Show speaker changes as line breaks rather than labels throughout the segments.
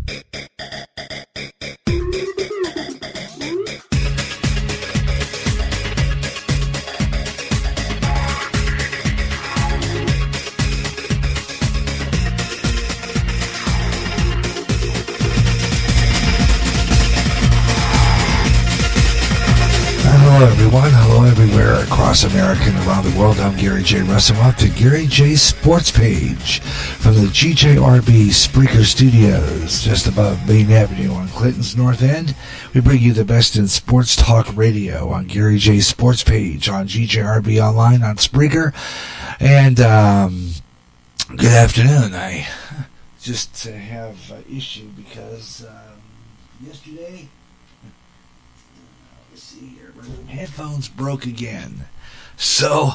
Hello everyone, hello everywhere across America and around the world. I'm Gary J. Russen. Welcome to Gary J. Sports Page from the GJRB Spreaker Studios, just above Main Avenue on Clinton's North End. We bring you the best in sports talk radio on Gary J. Sports Page, on GJRB Online, on Spreaker. And good afternoon. I just have an issue because yesterday... headphones broke again. So,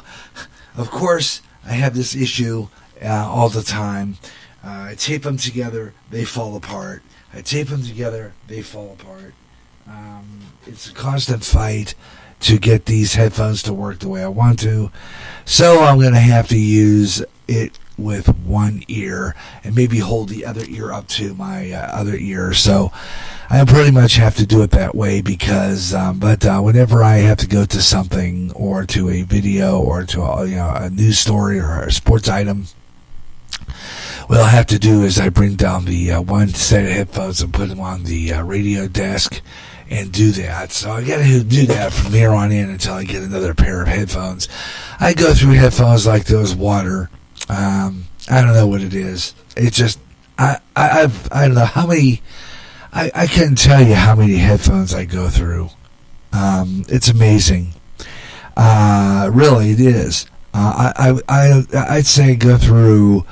of course, I have this issue all the time. I tape them together, they fall apart. I tape them together, they fall apart. It's a constant fight to get these headphones to work the way I want to. So I'm going to have to use it with one ear and maybe hold the other ear up to my other ear. So I pretty much have to do it that way because whenever I have to go to something or to a video or to a news story or a sports item, what I'll have to do is I bring down the one set of headphones and put them on the radio desk and do that. So I got to do that from here on in until I get another pair of headphones. I go through headphones like those water. I don't know what it is. It's just I don't know how many. I couldn't tell you how many headphones I go through. It's amazing. Really, it is. I'd say I go through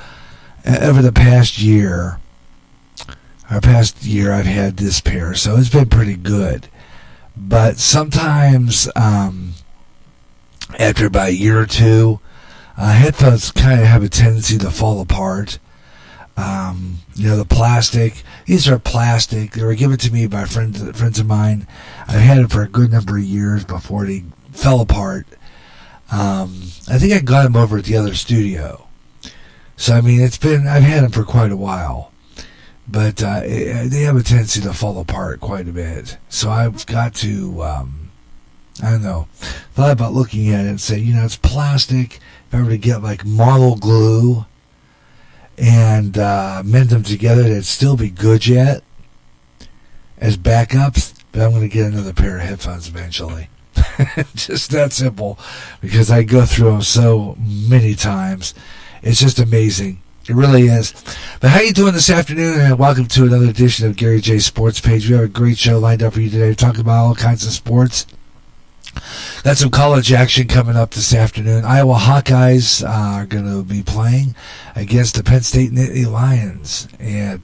over the past year. I've had this pair, so it's been pretty good. But sometimes, after about a year or two, headphones kind of have a tendency to fall apart. The plastic. These are plastic. They were given to me by friends of mine. I've had them for a good number of years before they fell apart. I think I got them over at the other studio. So, I've had them for quite a while. But they have a tendency to fall apart quite a bit. So I've got to, thought about looking at it and say, it's plastic. If I were to get like model glue and mend them together, they'd still be good yet as backups. But I'm going to get another pair of headphones eventually. Just that simple, because I go through them so many times. It's just amazing. It really is. But how you doing this afternoon? And welcome to another edition of Gary J. Sports Page. We have a great show lined up for you today. We're talking about all kinds of sports. Got some college action coming up this afternoon. Iowa Hawkeyes are going to be playing against the Penn State Nittany Lions at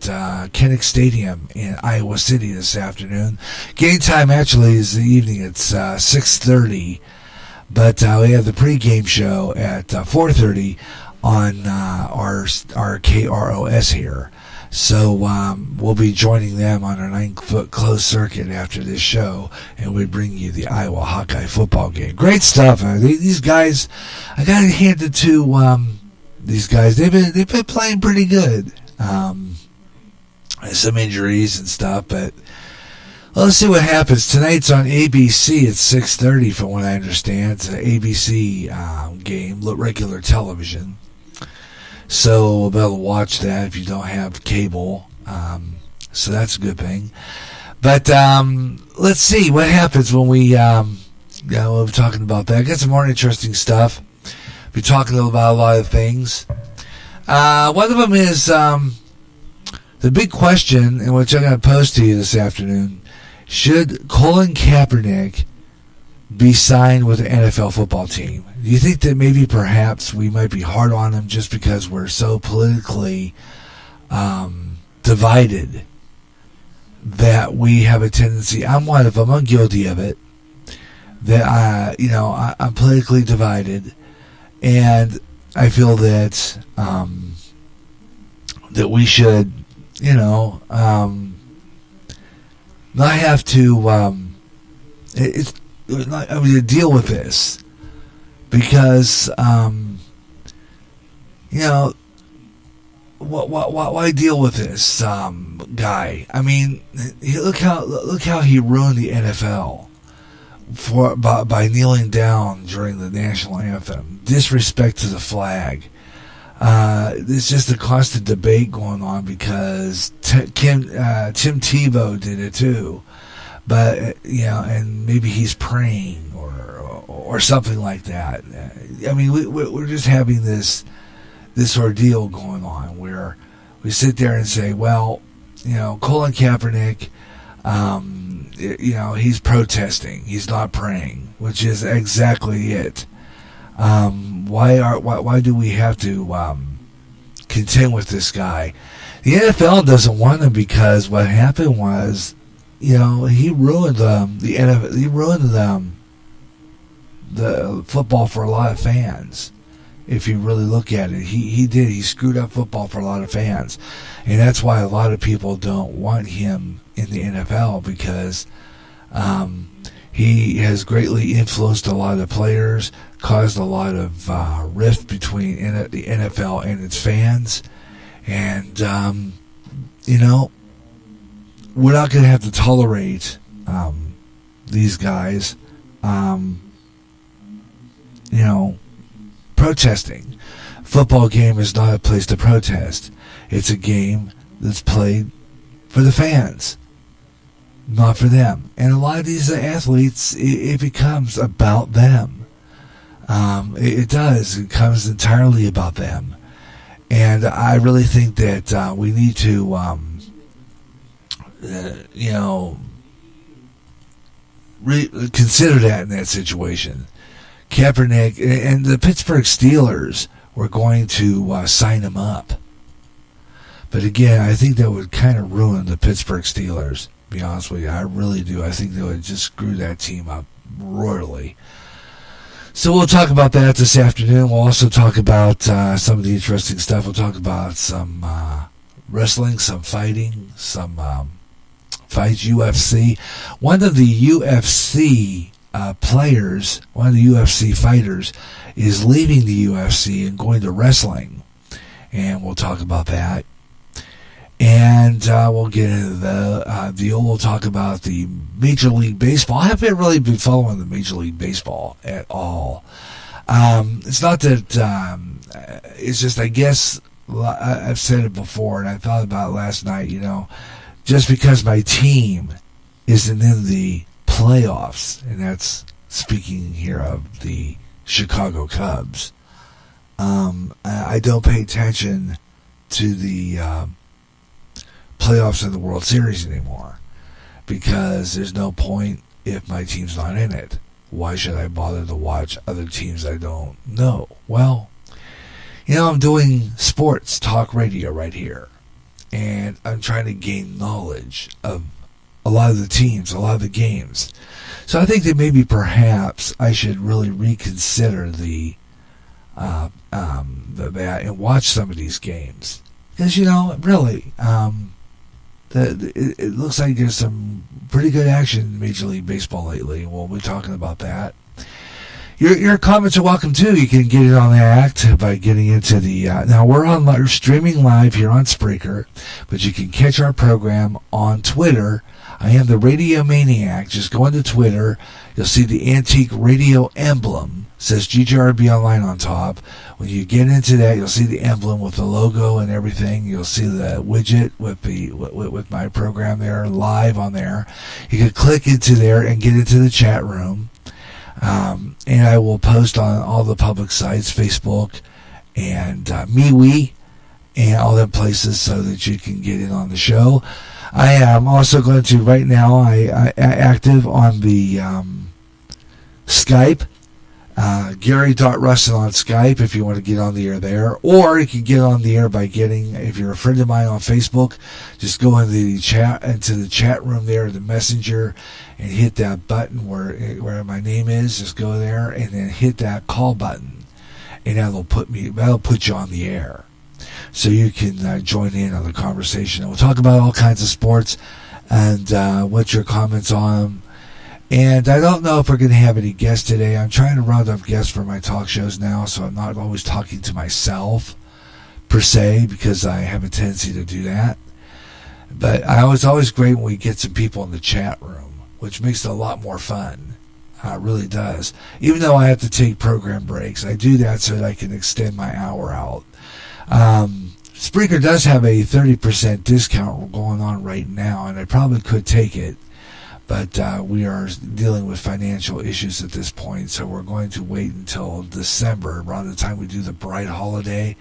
Kinnick Stadium in Iowa City this afternoon. Game time actually is the evening. It's 6:30, but we have the pregame show at 4:30 on our KROS here. So we'll be joining them on our 9-foot closed circuit after this show, and we bring you the Iowa Hawkeye football game. Great stuff. These guys, I got to hand it to these guys. They've been playing pretty good. Some injuries and stuff, but let's see what happens. Tonight's on ABC at 6:30, from what I understand. It's an ABC game, regular television. So we'll be able to watch that if you don't have cable. So that's a good thing. But let's see what happens when we'll be talking about that. I got some more interesting stuff. Be talking about a lot of things. One of them is the big question, in which I'm going to pose to you this afternoon. Should Colin Kaepernick be signed with the NFL football team? Do you think that maybe perhaps we might be hard on him just because we're so politically divided that we have a tendency? I'm one of them. I'm guilty of it. That I'm politically divided, and I feel that that we should, not have to. Deal with this because why deal with this? guy. I mean, look how he ruined the NFL by kneeling down during the national anthem. Disrespect to the flag. It's just a constant debate going on because Tim Tebow did it too, but and maybe he's praying or something like that. I mean, we're just having this ordeal going on where we sit there and say, well, Colin Kaepernick, he's protesting, he's not praying, which is exactly it. Why do we have to contend with this guy? The NFL doesn't want him because what happened was, he ruined the NFL. He ruined the football for a lot of fans. If you really look at it, he did. He screwed up football for a lot of fans, and that's why a lot of people don't want him in the NFL because he has greatly influenced a lot of players, caused a lot of rift between the NFL and its fans, and we're not going to have to tolerate these guys, protesting. Football game is not a place to protest. It's a game that's played for the fans, not for them. And a lot of these athletes, it becomes about them. It does. It becomes entirely about them. And I really think that we need to, consider that in that situation. Kaepernick and the Pittsburgh Steelers were going to sign him up. But again, I think that would kind of ruin the Pittsburgh Steelers, to be honest with you. I really do. I think they would just screw that team up royally. So we'll talk about that this afternoon. We'll also talk about some of the interesting stuff. We'll talk about some wrestling, some fighting, some fights, UFC. One of the UFC players, one of the UFC fighters, is leaving the UFC and going to wrestling. And we'll talk about that. And we'll get into the deal. We'll talk about the Major League Baseball. I haven't really been following the Major League Baseball at all. It's not that, it's just, I guess, I've said it before, and I thought about it last night, just because my team isn't in the playoffs, and that's speaking here of the Chicago Cubs, I don't pay attention to the playoffs of the World Series anymore because there's no point if my team's not in it. Why should I bother to watch other teams I don't know? Well, I'm doing sports talk radio right here, and I'm trying to gain knowledge of a lot of the teams, a lot of the games. So I think that maybe perhaps I should really reconsider that and watch some of these games. Because, really, it looks like there's some pretty good action in Major League Baseball lately. We'll be talking about that. Your comments are welcome too. You can get it on the act by getting into the. Now we're streaming live here on Spreaker, but you can catch our program on Twitter. I am the Radio Maniac. Just go into Twitter. You'll see the antique radio emblem. It says GJRB Online on top. When you get into that, you'll see the emblem with the logo and everything. You'll see the widget with my program there live on there. You can click into there and get into the chat room. And I will post on all the public sites, Facebook and MeWe and all them places so that you can get in on the show. I am also going to, right now, I active on the Skype, Gary.Russen on Skype if you want to get on the air there. Or you can get on the air by if you're a friend of mine on Facebook, just go into the chat room there, the messenger, and hit that button where my name is. Just go there and then hit that call button, and that'll put you on the air. So you can join in on the conversation. And we'll talk about all kinds of sports and what's your comments on them. And I don't know if we're going to have any guests today. I'm trying to round up guests for my talk shows now, so I'm not always talking to myself, per se, because I have a tendency to do that. But it's always great when we get some people in the chat room, which makes it a lot more fun. It really does. Even though I have to take program breaks, I do that so that I can extend my hour out. Spreaker does have a 30% discount going on right now, and I probably could take it. But we are dealing with financial issues at this point, so we're going to wait until December, around the time we do the Bright Holiday,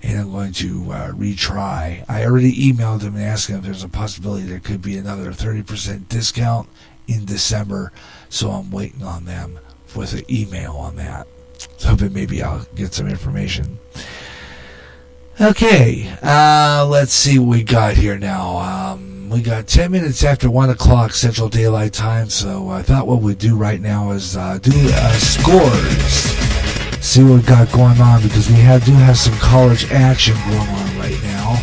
and I'm going to retry. I already emailed them and asked them if there's a possibility there could be another 30% discount in December, so I'm waiting on them with an email on that. So hoping maybe I'll get some information. Okay, let's see what we got here now. We got 10 minutes after 1 o'clock Central Daylight Time, so I thought what we'd do right now is do scores. See what we got going on, because we do have some college action going on right now.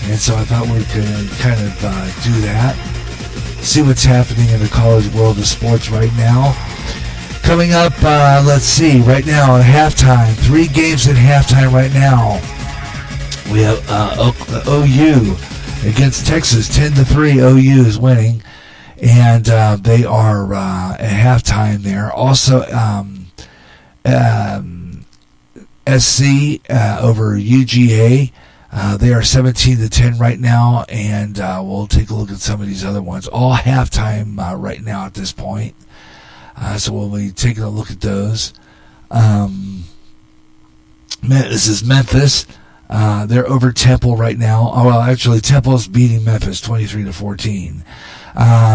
And so I thought we could kind of do that. See what's happening in the college world of sports right now. Coming up, let's see, right now at halftime, 3 games at halftime right now. We have OU against Texas, 10-3. OU is winning, and they are at halftime there. Also, SC over UGA, they are 17-10 right now, and we'll take a look at some of these other ones. All halftime right now at this point, so we'll be taking a look at those. This is Memphis. They're over Temple right now. Oh, well, actually, Temple's beating Memphis 23-14.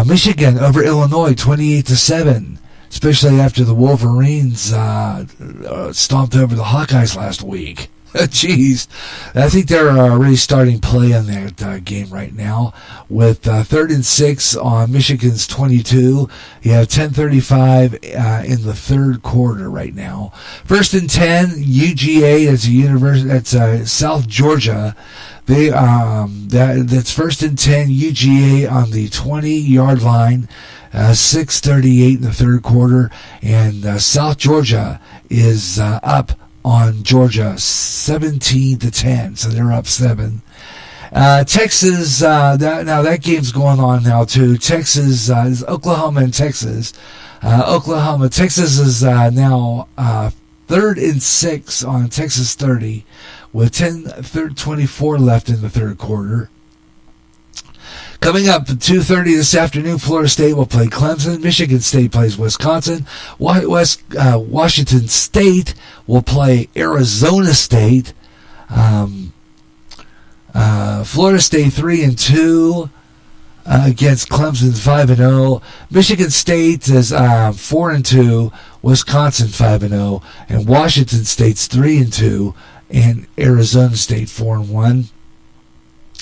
Michigan over Illinois 28-7. Especially after the Wolverines stomped over the Hawkeyes last week. Jeez, I think they're already starting play on that game right now. With 3rd and 6 on Michigan's 22. You have 10:35 in the third quarter right now. 1st and 10, UGA. That's South Georgia. That's 1st and 10, UGA on the 20-yard line. 6:38 in the third quarter, and South Georgia is up on Georgia 17-10, so they're up 7. Texas, that game's going on now too. Texas is Oklahoma and Texas. Texas is now 3rd and 6 on Texas 30, with 10:24 left in the third quarter. Coming up at 2:30 this afternoon, Florida State will play Clemson. Michigan State plays Wisconsin. Washington State will play Arizona State. Florida State 3-2 against Clemson 5-0. Michigan State is 4-2. Wisconsin 5-0, and Washington State's 3-2, and Arizona State 4-1.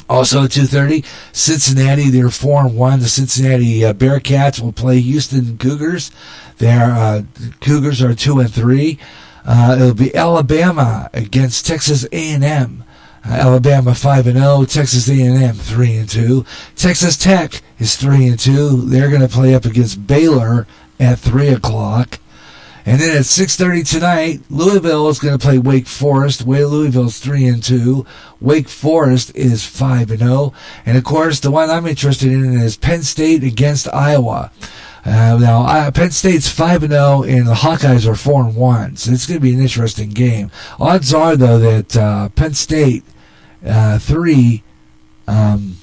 Also at 2:30, Cincinnati, they're 4-1. The Cincinnati Bearcats will play Houston Cougars. Their Cougars are 2-3. It'll be Alabama against Texas A&M. Alabama 5-0. Texas A&M 3-2. Texas Tech is 3-2. They're going to play up against Baylor at 3 o'clock. And then at 6:30 tonight, Louisville is going to play Wake Forest. Louisville's 3-2. Wake Forest is 5-0. And of course, the one I'm interested in is Penn State against Iowa. Now, Penn State's 5-0, and the Hawkeyes are 4-1. So it's going to be an interesting game. Odds are, though, that Penn State 3 and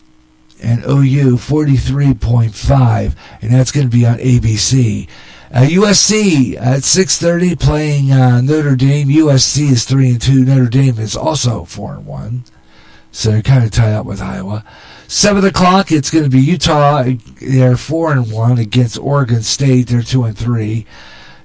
OU 43.5, and that's going to be on ABC. USC at 6:30 playing Notre Dame. USC is 3-2. Notre Dame is also 4-1. So they're kind of tied up with Iowa. 7 o'clock, it's going to be Utah. They're 4-1 against Oregon State. They're 2-3.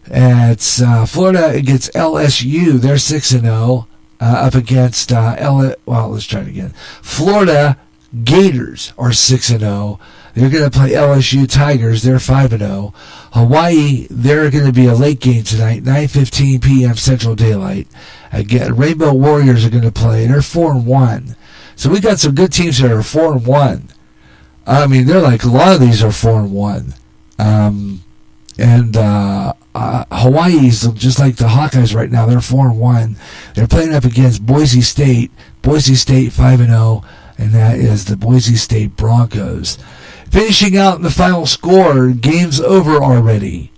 It's Florida against LSU. They're 6-0 up against let's try it again. Florida Gators are 6-0. They're going to play LSU Tigers. They're 5-0. Hawaii, they're going to be a late game tonight, 9:15 p.m. Central Daylight. Again, Rainbow Warriors are going to play. They're 4-1. So we got some good teams that are 4-1. I mean, they're like, a lot of these are 4-1. Hawaii's just like the Hawkeyes right now. They're 4-1. They're playing up against Boise State. Boise State 5-0. and that is the Boise State Broncos. Finishing out in the final score, game's over already.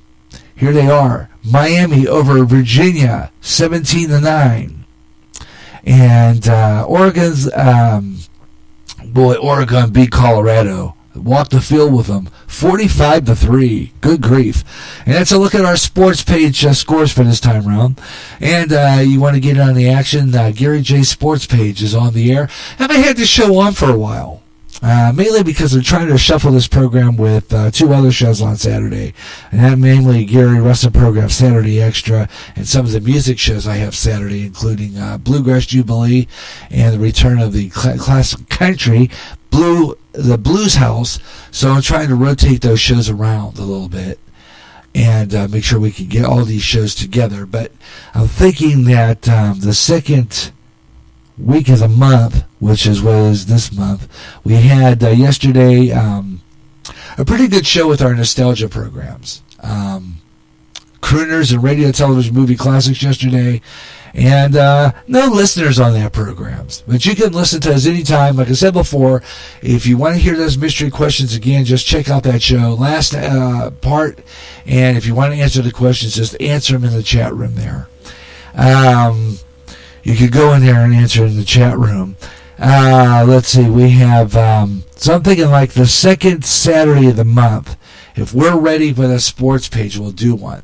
Here they are. Miami over Virginia, 17-9. And Oregon's, Oregon beat Colorado. Walked the field with them, 45-3. Good grief! And that's a look at our sports page scores for this time round. And you want to get on the action? Gary J Sports Page is on the air. Haven't had this show on for a while, mainly because I'm trying to shuffle this program with two other shows on Saturday, and that mainly Gary Russen program Saturday Extra, and some of the music shows I have Saturday, including Bluegrass Jubilee and the return of the classic country the Blues House. So I'm trying to rotate those shows around a little bit and make sure we can get all these shows together. But I'm thinking that the second week of the month, which is what is this month, we had yesterday a pretty good show with our nostalgia programs. Crooners and radio, television, movie classics yesterday. And no listeners on that programs. But you can listen to us anytime. Like I said before, if you want to hear those mystery questions again, just check out that show, last part. And if you want to answer the questions, just answer them in the chat room there. You could go in there and answer in the chat room. Let's see, we have, so I'm thinking like the second Saturday of the month. If we're ready for the sports page, we'll do one.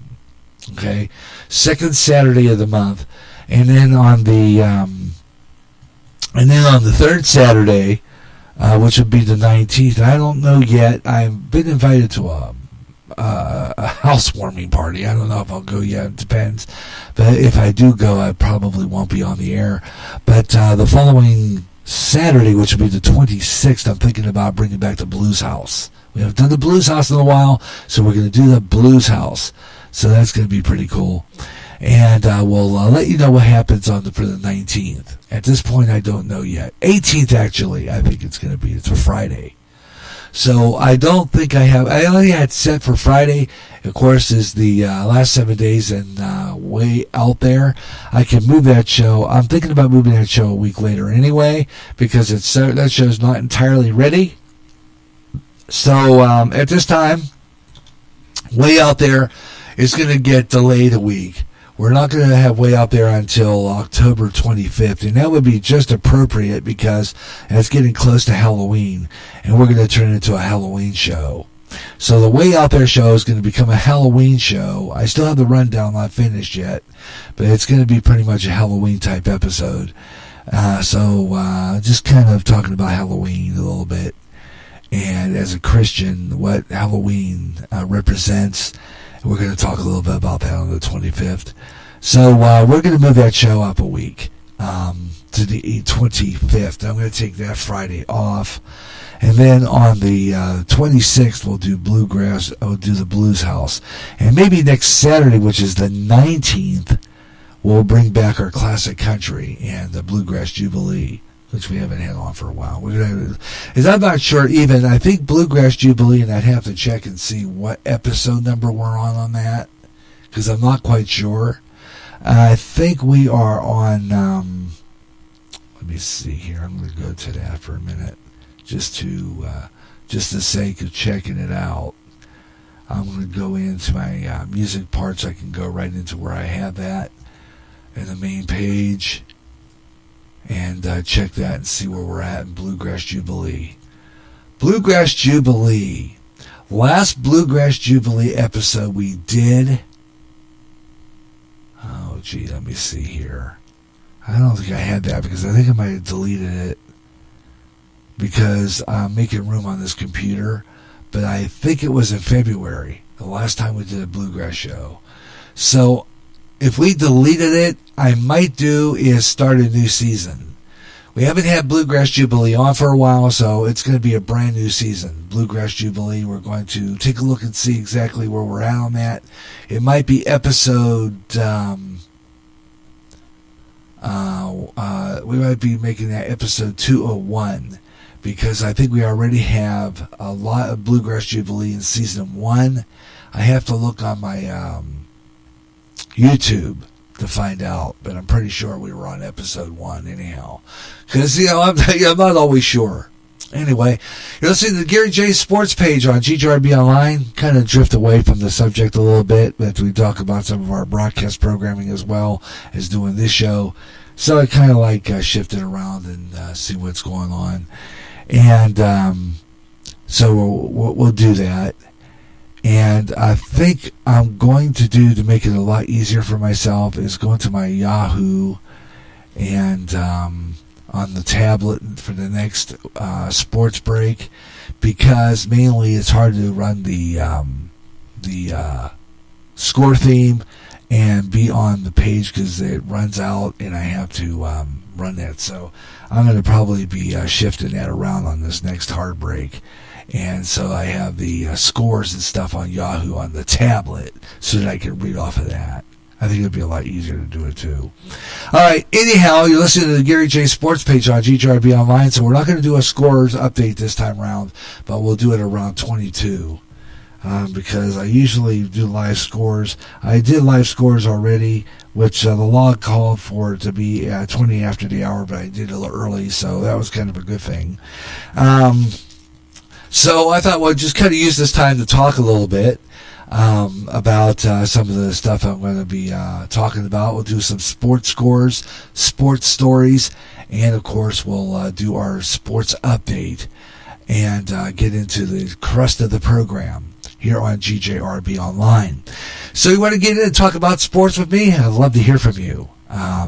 Okay? Second Saturday of the month. And then on the third Saturday, which would be the 19th, I don't know yet. I've been invited to a housewarming party. I don't know if I'll go yet. It depends. But if I do go, I probably won't be on the air. But the following Saturday, which will be the 26th, I'm thinking about bringing back the Blues House. We haven't done the Blues House in a while, so we're going to do the Blues House. So that's going to be pretty cool. And we'll let you know what happens for the 19th. At this point, I don't know yet. 18th, actually, I think it's going to be. It's for Friday. So I don't think I only had set for Friday, of course, is the last 7 days and way out there. I can move that show. I'm thinking about moving that show a week later anyway, because that show's not entirely ready. So at this time, way out there, it's going to get delayed a week. We're not going to have Way Out There until October 25th, and that would be just appropriate because it's getting close to Halloween, and we're going to turn it into a Halloween show. So the Way Out There show is going to become a Halloween show. I still have the rundown not finished yet, but it's going to be pretty much a Halloween-type episode. So just kind of talking about Halloween a little bit, and as a Christian, what Halloween represents. We're going to talk a little bit about that on the 25th. So we're going to move that show up a week to the 25th. I'm going to take that Friday off. And then on the 26th, we'll do Bluegrass. We'll do the Blues House. And maybe next Saturday, which is the 19th, we'll bring back our classic country and the Bluegrass Jubilee, which we haven't had on for a while. I'm not sure even. I think Bluegrass Jubilee, and I'd have to check and see what episode number we're on that, because I'm not quite sure. I think we are on, let me see here. I'm going to go to that for a minute, just the sake of checking it out. I'm going to go into my music parts. I can go right into where I have that in the main page. And check that and see where we're at in Bluegrass Jubilee. Bluegrass Jubilee. Last Bluegrass Jubilee episode we did. Oh, gee, let me see here. I don't think I had that because I think I might have deleted it because I'm making room on this computer. But I think it was in February, the last time we did a Bluegrass show. So if we deleted it, I might do is start a new season. We haven't had Bluegrass Jubilee on for a while, so it's going to be a brand new season. Bluegrass Jubilee, we're going to take a look and see exactly where we're at on that. It might be episode, we might be making that episode 201, because I think we already have a lot of Bluegrass Jubilee in season 1. I have to look on my YouTube to find out, but I'm pretty sure we were on episode 1 anyhow. Because, I'm not always sure. Anyway, you're listening to the Gary J Sports Page on GJRB Online. Kind of drift away from the subject a little bit, but we talk about some of our broadcast programming as well as doing this show. So I kind of like shifted around and see what's going on. And so we'll do that. And I think I'm going to do, to make it a lot easier for myself, is going to my Yahoo and on the tablet for the next sports break, because mainly it's hard to run the score theme and be on the page because it runs out and I have to run that. So I'm going to probably be shifting that around on this next hard break. And so I have the scores and stuff on Yahoo on the tablet so that I can read off of that. I think it'd be a lot easier to do it too. All right. Anyhow, you're listening to the Gary J Sports Page on GJRB Online. So we're not going to do a scores update this time around, but we'll do it around 22 because I usually do live scores. I did live scores already, which the log called for it to be 20 after the hour, but I did it a little early, so that was kind of a good thing. So I thought, well, just kind of use this time to talk a little bit about some of the stuff I'm going to be talking about. We'll do some sports scores, sports stories, and of course we'll do our sports update and get into the crust of the program here on GJRB Online. So you want to get in and talk about sports with me? I'd love to hear from you.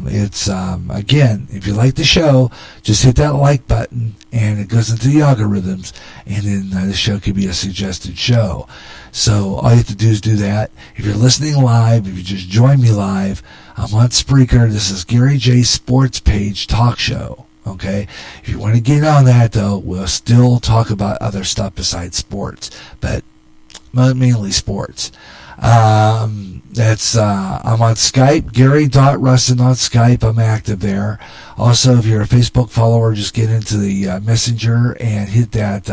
It's again, if you like the show, just hit that like button and it goes into the algorithms, and then the show could be a suggested show. So all you have to do is do that. If you're listening live, if you just join me live, I'm on Spreaker. This is Gary J Sports Page Talk Show. Okay? If you want to get on that, though, we'll still talk about other stuff besides sports, but mainly sports. That's I'm on Skype, Gary.Russen on Skype. I'm active there. Also, if you're a Facebook follower, just get into the Messenger and hit that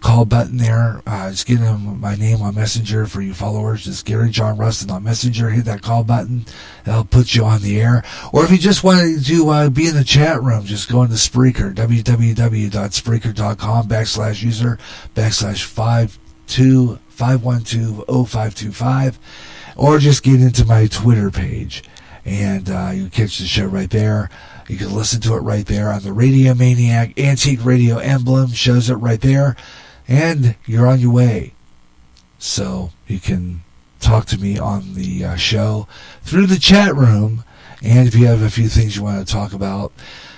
call button there. Just get in my name on Messenger for you followers. Just Gary John Russen on Messenger. Hit that call button. That'll put you on the air. Or if you just want to be in the chat room, just go into Spreaker, www.spreaker.com/user/5120525, or just get into my Twitter page and you catch the show right there. You can listen to it right there on the Radio Maniac Antique Radio emblem, shows it right there, and you're on your way. So you can talk to me on the show through the chat room, and if you have a few things you want to talk about.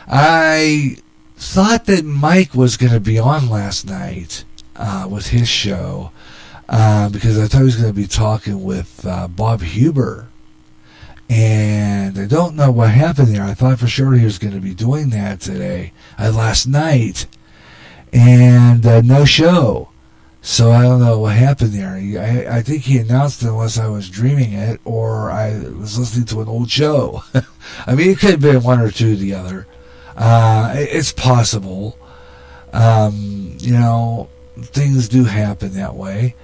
I thought that Mike was going to be on last night with his show, because I thought he was going to be talking with Bob Huber, and I don't know what happened there. I thought for sure he was going to be doing that last night, and no show. So I don't know what happened there. I think he announced it, unless I was dreaming it or I was listening to an old show. I mean, it could have been one or two of the other. It's possible. Things do happen that way.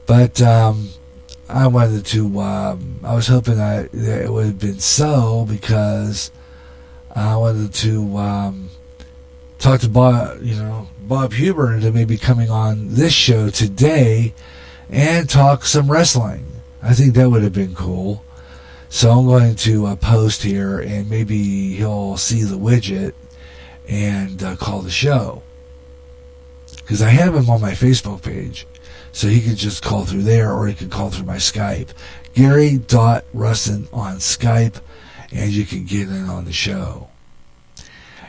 But I wanted to, I was hoping that it would have been so, because I wanted to talk to Bob Huber into maybe coming on this show today and talk some wrestling. I think that would have been cool. So I'm going to post here, and maybe he'll see the widget and call the show, because I have him on my Facebook page. So he could just call through there, or he could call through my Skype. Gary.Russen on Skype, and you can get in on the show.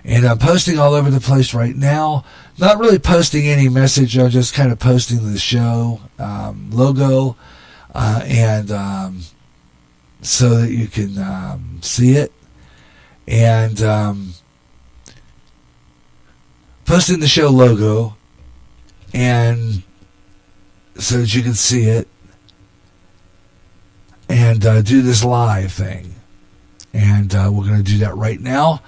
And I'm posting all over the place right now. Not really posting any message. I'm just kind of posting the show logo, and so that you can see it. And posting the show logo, and so that you can see it, and do this live thing. And we're going to do that right now.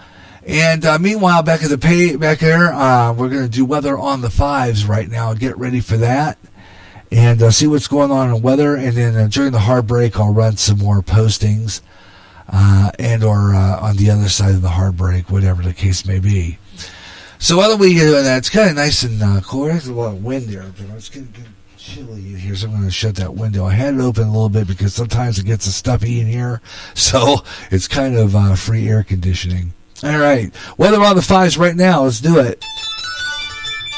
And meanwhile, back at the back there, we're going to do weather on the 5s right now. Get ready for that, and see what's going on in weather. And then during the hard break, I'll run some more postings and or on the other side of the heartbreak, whatever the case may be. So while we do that, it's kind of nice and cool. There's a lot of wind there, but it's getting chilly in here, so I'm going to shut that window. I had it open a little bit because sometimes it gets stuffy in here, so it's kind of free air conditioning. All right, weather on the 5s right now. Let's do it.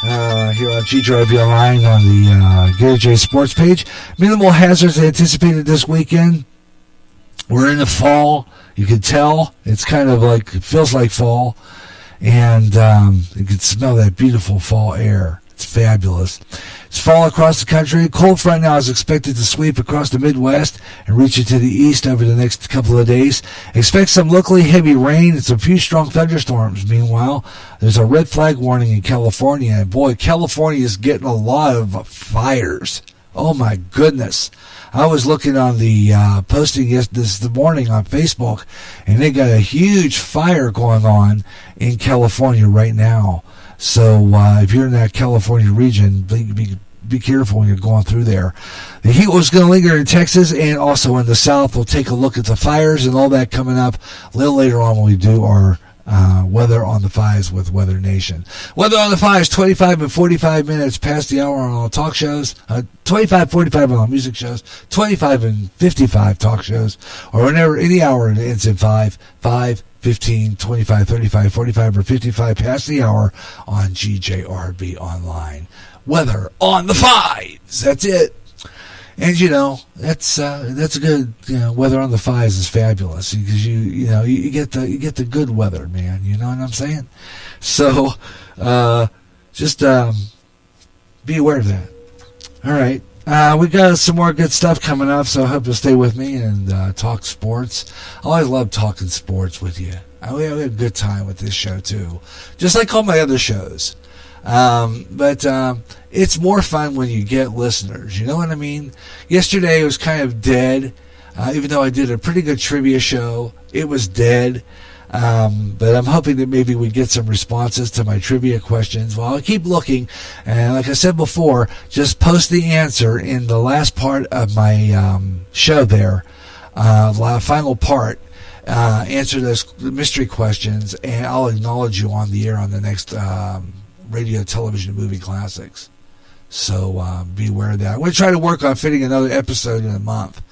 Here on GJRB Online on the Garyj Sports page. Minimal hazards anticipated this weekend. We're in the fall. You can tell. It's kind of like, it feels like fall. And you can smell that beautiful fall air. It's fabulous. It's fall across the country. Cold front now is expected to sweep across the Midwest and reach into the east over the next couple of days. Expect some locally heavy rain and some few strong thunderstorms. Meanwhile, there's a red flag warning in California. And boy, California is getting a lot of fires. Oh my goodness. I was looking on the posting this morning on Facebook, and they got a huge fire going on in California right now. So if you're in that California region, be careful when you're going through there. The heat was going to linger in Texas and also in the South. We'll take a look at the fires and all that coming up a little later on when we do our weather on the 5s with Weather Nation. Weather on the 5s, 25 and 45 minutes past the hour on all talk shows, 25, 45 on all music shows, 25 and 55 talk shows, or whenever, any hour it ends in 5, 15, 25, 35, 45, or 55 past the hour on GJRB Online. Weather on the 5s. That's it. And that's a good, weather on the 5s is fabulous because you get the good weather, man. You know what I'm saying? So just be aware of that. All right. We got some more good stuff coming up, so I hope you'll stay with me and talk sports. I always love talking sports with you. We have a good time with this show too, just like all my other shows. But it's more fun when you get listeners. You know what I mean? Yesterday it was kind of dead. Even though I did a pretty good trivia show, it was dead. But I'm hoping that maybe we get some responses to my trivia questions. Well, I'll keep looking. And like I said before, just post the answer in the last part of my show there. Final part. Answer those mystery questions, and I'll acknowledge you on the air on the next radio, television, movie classics. So be aware of that. I'm going to try to work on fitting another episode in a month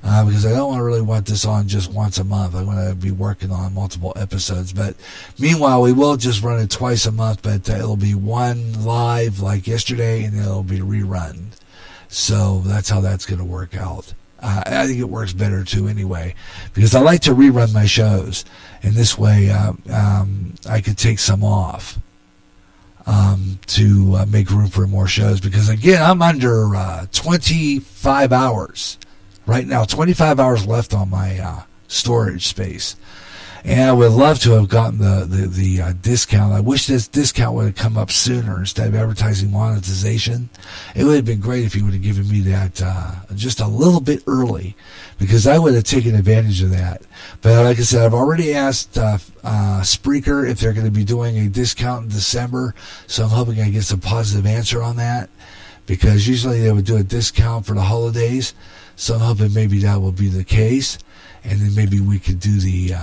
because I don't really want this on just once a month. I want to be working on multiple episodes. But meanwhile, we will just run it twice a month, but it'll be one live like yesterday, and it'll be rerun. So that's how that's going to work out. I think it works better too anyway, because I like to rerun my shows. And this way I could take some off to make room for more shows. Because, again, I'm under 25 hours right now, 25 hours left on my storage space. And I would love to have gotten the discount. I wish this discount would have come up sooner instead of advertising monetization. It would have been great if you would have given me that just a little bit early, because I would have taken advantage of that. But like I said, I've already asked Spreaker if they're going to be doing a discount in December, so I'm hoping I get some positive answer on that, because usually they would do a discount for the holidays. So I'm hoping maybe that will be the case, and then maybe we could do the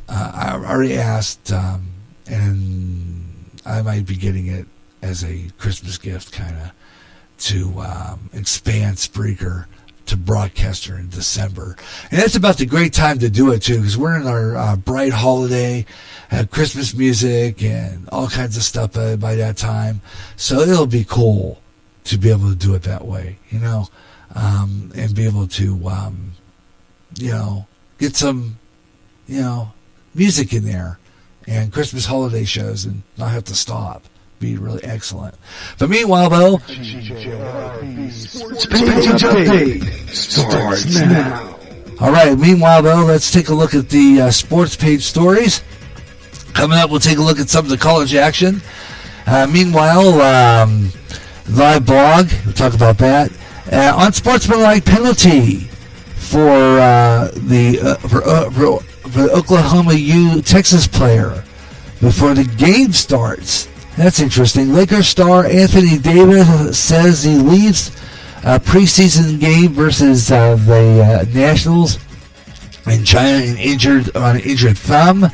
I already asked, and I might be getting it as a Christmas gift, kind of, to expand Spreaker to broadcaster in December. And that's about the great time to do it, too, because we're in our bright holiday, have Christmas music and all kinds of stuff by that time. So it'll be cool to be able to do it that way, and be able to, get some, music in there and Christmas holiday shows and not have to stop. Be really excellent. But meanwhile, though, Sportspage starts now. All right, meanwhile, though, let's take a look at the sports page stories. Coming up, we'll take a look at some of the college action. Meanwhile, live blog, we'll talk about that. Unsportsmanlike penalty for the Oklahoma U Texas player before the game starts. That's interesting. Lakers star Anthony Davis says he leaves preseason game versus the Nationals in China, injured on an injured thumb.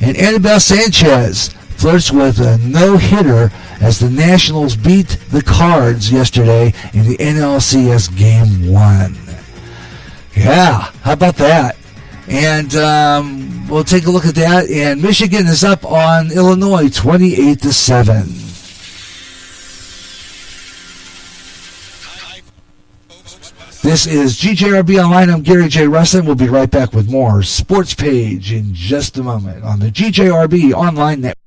And Anibal Sanchez flirts with a no-hitter as the Nationals beat the Cards yesterday in the NLCS Game 1. Yeah, how about that? And we'll take a look at that. And Michigan is up on Illinois 28-7. This is GJRB Online. I'm Gary J. Russen. We'll be right back with more Sports Page in just a moment on the GJRB Online Network.